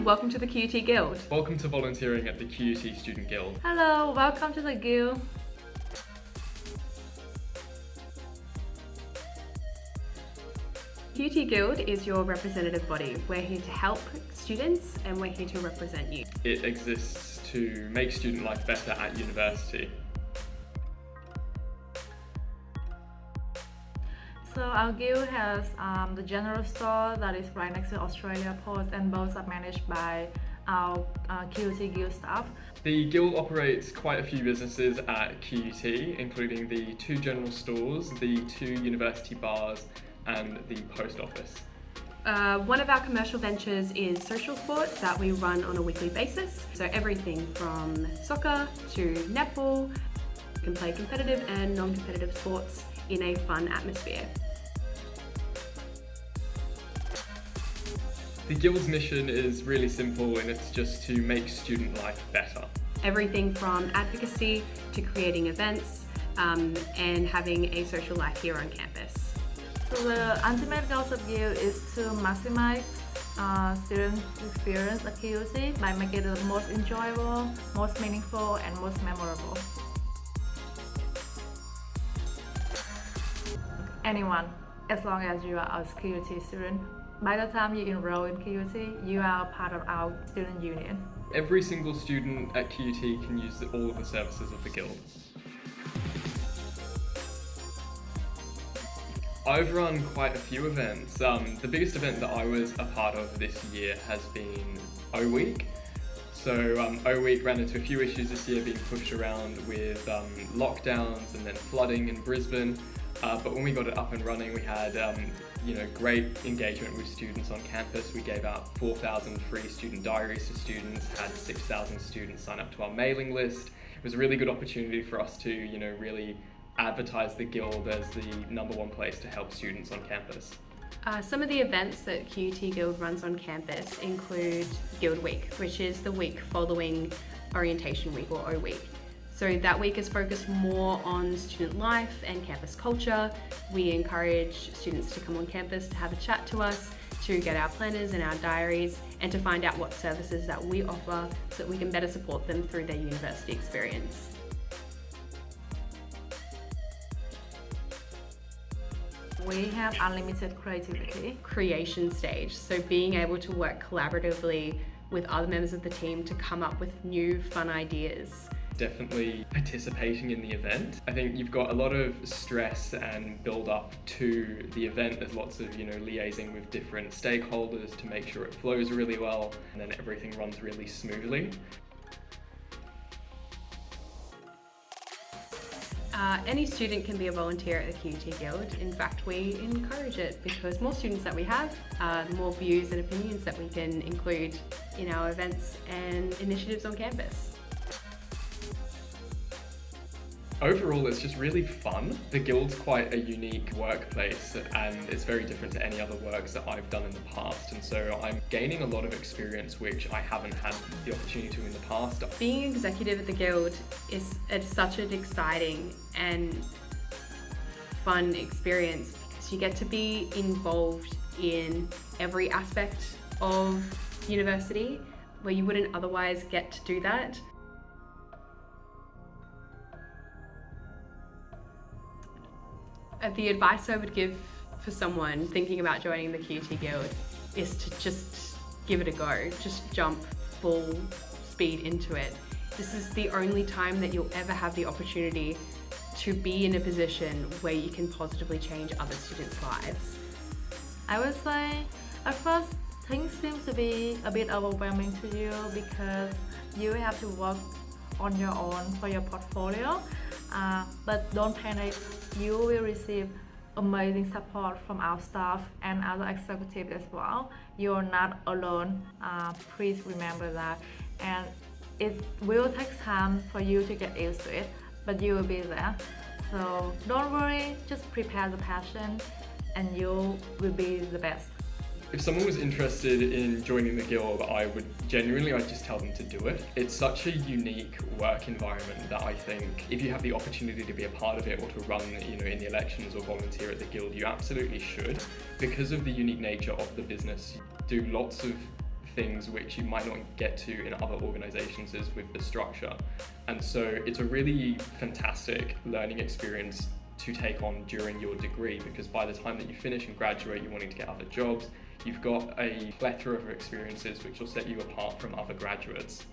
welcome to the QUT Guild. Welcome to volunteering at the QUT Student Guild. Hello, welcome to the Guild. QUT Guild is your representative body. We're here to help students and we're here to represent you. It exists to make student life better at university. So our guild has the general store that is right next to Australia Post, and both are managed by our QUT Guild staff. The Guild operates quite a few businesses at QUT, including the 2 general stores, the 2 university bars, and the post office. One of our commercial ventures is social sport that we run on a weekly basis. So everything from soccer to netball. You can play competitive and non-competitive sports in a fun atmosphere. The Guild's mission is really simple, and it's just to make student life better. Everything from advocacy to creating events and having a social life here on campus. So the ultimate goal of Guild is to maximize student experience at QUT by making it the most enjoyable, most meaningful, and most memorable. Anyone, as long as you are a QUT student. By the time you enroll in QUT, you are part of our student union. Every single student at QUT can use all of the services of the Guild. I've run quite a few events. The biggest event that I was a part of this year has been O Week. So O Week ran into a few issues this year, being pushed around with lockdowns and then flooding in Brisbane. But when we got it up and running, we had great engagement with students on campus. We gave out 4,000 free student diaries to students, had 6,000 students sign up to our mailing list. It was a really good opportunity for us to really advertise the Guild as the #1 place to help students on campus. Some of the events that QUT Guild runs on campus include Guild Week, which is the week following Orientation Week or O Week. So that week is focused more on student life and campus culture. We encourage students to come on campus to have a chat to us, to get our planners and our diaries, and to find out what services that we offer so that we can better support them through their university experience. We have unlimited creativity. Creation stage, so being able to work collaboratively with other members of the team to come up with new fun ideas. Definitely participating in the event. I think you've got a lot of stress and build up to the event. There's lots of liaising with different stakeholders to make sure it flows really well, and then everything runs really smoothly. Any student can be a volunteer at the QUT Guild. In fact, we encourage it because more students that we have, the more views and opinions that we can include in our events and initiatives on campus. Overall, it's just really fun. The Guild's quite a unique workplace, and it's very different to any other works that I've done in the past, and so I'm gaining a lot of experience which I haven't had the opportunity to in the past. Being executive at the Guild is such an exciting and fun experience because you get to be involved in every aspect of university where you wouldn't otherwise get to do that. The advice I would give for someone thinking about joining the QUT Guild is to just give it a go. Just jump full speed into it. This is the only time that you'll ever have the opportunity to be in a position where you can positively change other students' lives. I would say at first things seem to be a bit overwhelming to you because you have to work on your own for your portfolio, but don't panic. You will receive amazing support from our staff and other executives as well. You're not alone, please remember that. And it will take time for you to get used to it, but you will be there. So don't worry, just prepare the passion and you will be the best. If someone was interested in joining the Guild, I'd just tell them to do it. It's such a unique work environment that I think if you have the opportunity to be a part of it or to run, in the elections or volunteer at the Guild, you absolutely should. Because of the unique nature of the business, you do lots of things which you might not get to in other organizations is with the structure. And so it's a really fantastic learning experience to take on during your degree, because by the time that you finish and graduate, you're wanting to get other jobs, you've got a plethora of experiences which will set you apart from other graduates.